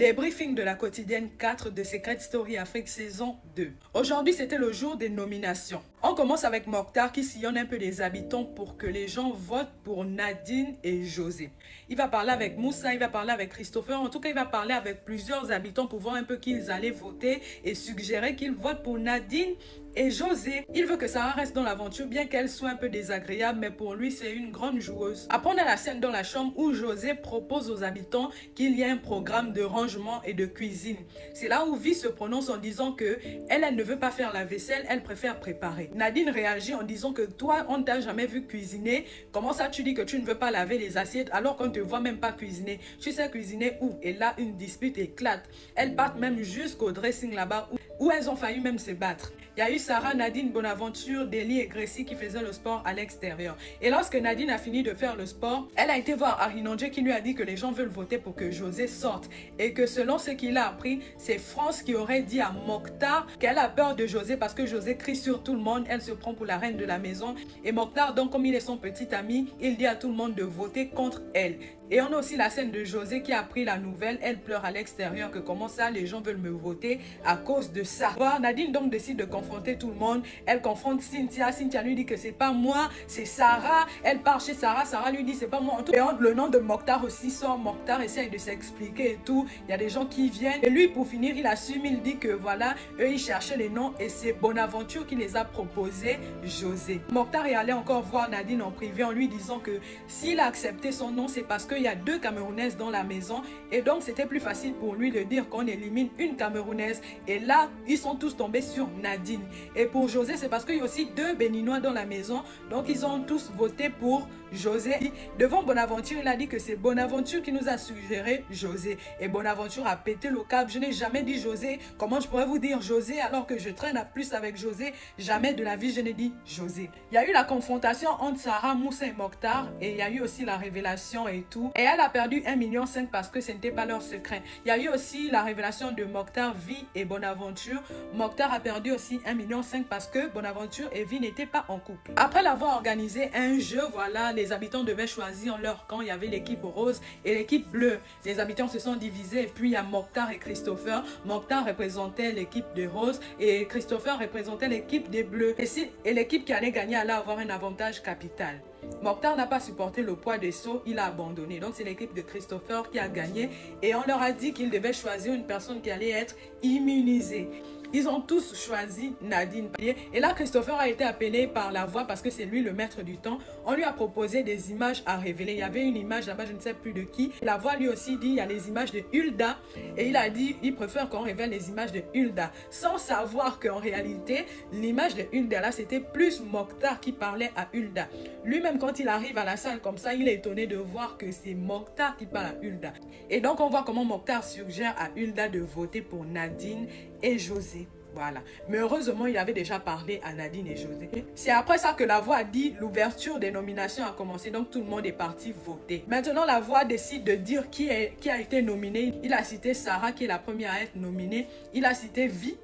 Débriefing de la quotidienne 4 de Secret Story Afrique saison 2. Aujourd'hui, c'était le jour des nominations. On commence avec Mokhtar qui sillonne un peu les habitants pour que les gens votent pour Nadine et José. Il va parler avec Moussa, il va parler avec Christopher. En tout cas, il va parler avec plusieurs habitants pour voir un peu qui ils allaient voter et suggérer qu'ils votent pour Nadine et José. Il veut que Sarah reste dans l'aventure, bien qu'elle soit un peu désagréable, mais pour lui, c'est une grande joueuse. Après, on a la scène dans la chambre où José propose aux habitants qu'il y ait un programme de rangement et de cuisine. C'est là où Vi se prononce en disant que elle ne veut pas faire la vaisselle, elle préfère préparer. Nadine réagit en disant que toi, on ne t'a jamais vu cuisiner. Comment ça, tu dis que tu ne veux pas laver les assiettes alors qu'on ne te voit même pas cuisiner? Tu sais cuisiner où? Et là, une dispute éclate. Elles partent même jusqu'au dressing là-bas où elles ont failli même se battre. Il y a eu Sarah, Nadine, Bonaventure, Deli et Gracie qui faisaient le sport à l'extérieur. Et lorsque Nadine a fini de faire le sport, elle a été voir Arinondje qui lui a dit que les gens veulent voter pour que José sorte. Et que selon ce qu'il a appris, c'est France qui aurait dit à Mokhtar qu'elle a peur de José parce que José crie sur tout le monde. Elle se prend pour la reine de la maison. Et Mokhtar, donc comme il est son petit ami, il dit à tout le monde de voter contre elle. Et on a aussi la scène de José qui a appris la nouvelle. Elle pleure à l'extérieur que comment ça les gens veulent me voter à cause de ça. Voilà, Nadine donc décide de confronter tout le monde. Elle confronte Cynthia. Cynthia lui dit que c'est pas moi, c'est Sarah. Elle part chez Sarah. Sarah lui dit c'est pas moi. Et le nom de Mokhtar aussi sort. Mokhtar essaye de s'expliquer et tout. Il y a des gens qui viennent. Et lui pour finir il assume. Il dit que voilà, eux ils cherchaient les noms et c'est Bonaventure qui les a proposés, José. Mokhtar est allé encore voir Nadine en privé en lui disant que s'il a accepté son nom c'est parce qu'il y a 2 Camerounaises dans la maison et donc c'était plus facile pour lui de dire qu'on élimine une Camerounaise et là ils sont tous tombés sur Nadine. Et pour José c'est parce qu'il y a aussi 2 Béninois dans la maison donc ils ont tous voté pour José. Devant Bonaventure il a dit que c'est Bonaventure qui nous a suggéré José et Bonaventure a pété le câble. Je n'ai jamais dit José, comment je pourrais vous dire José alors que je traîne à plus avec José? Jamais de la vie je n'ai dit José. Il y a eu la confrontation entre Sarah, Moussa et Mokhtar et il y a eu aussi la révélation et tout. Et elle a perdu 1,5 million parce que ce n'était pas leur secret. Il y a eu aussi la révélation de Mokhtar, Vi et Bonaventure. Mokhtar a perdu aussi 1,5 million parce que Bonaventure et Vi n'étaient pas en couple. Après l'avoir organisé un jeu, voilà, les habitants devaient choisir leur camp. Il y avait l'équipe rose et l'équipe bleue. Les habitants se sont divisés et puis il y a Mokhtar et Christopher. Mokhtar représentait l'équipe des roses et Christopher représentait l'équipe des bleus. Et l'équipe qui allait gagner allait avoir un avantage capital. Mokhtar n'a pas supporté le poids des seaux, il a abandonné. Donc c'est l'équipe de Christopher qui a gagné et on leur a dit qu'ils devaient choisir une personne qui allait être immunisée. Ils ont tous choisi Nadine. Et là, Christopher a été appelé par la voix parce que c'est lui le maître du temps. On lui a proposé des images à révéler. Il y avait une image là-bas, je ne sais plus de qui. La voix lui aussi dit, il y a les images de Hulda. Et il a dit, il préfère qu'on révèle les images de Hulda. Sans savoir qu'en réalité, l'image de Hulda là, c'était plus Mokhtar qui parlait à Hulda. Lui-même, quand il arrive à la salle comme ça, il est étonné de voir que c'est Mokhtar qui parle à Hulda. Et donc, on voit comment Mokhtar suggère à Hulda de voter pour Nadine et José. Voilà. Mais heureusement, il avait déjà parlé à Nadine et José. C'est après ça que la voix a dit l'ouverture des nominations a commencé. Donc, tout le monde est parti voter. Maintenant, la voix décide de dire qui a été nominé. Il a cité Sarah, qui est la première à être nominée. Il a cité Vi.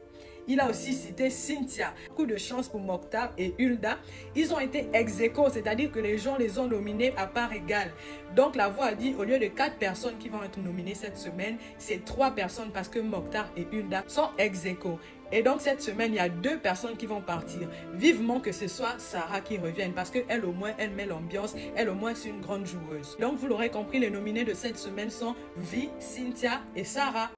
Il a aussi cité Cynthia. Beaucoup de chance pour Mokhtar et Hulda. Ils ont été ex-aequo, c'est-à-dire que les gens les ont nominés à part égale. Donc la voix a dit, au lieu de 4 personnes qui vont être nominées cette semaine, c'est 3 personnes parce que Mokhtar et Hulda sont ex-aequo. Et donc cette semaine, il y a 2 personnes qui vont partir. Vivement que ce soit Sarah qui revienne parce qu'elle au moins, elle met l'ambiance. Elle au moins, c'est une grande joueuse. Donc vous l'aurez compris, les nominés de cette semaine sont Vi, Cynthia et Sarah.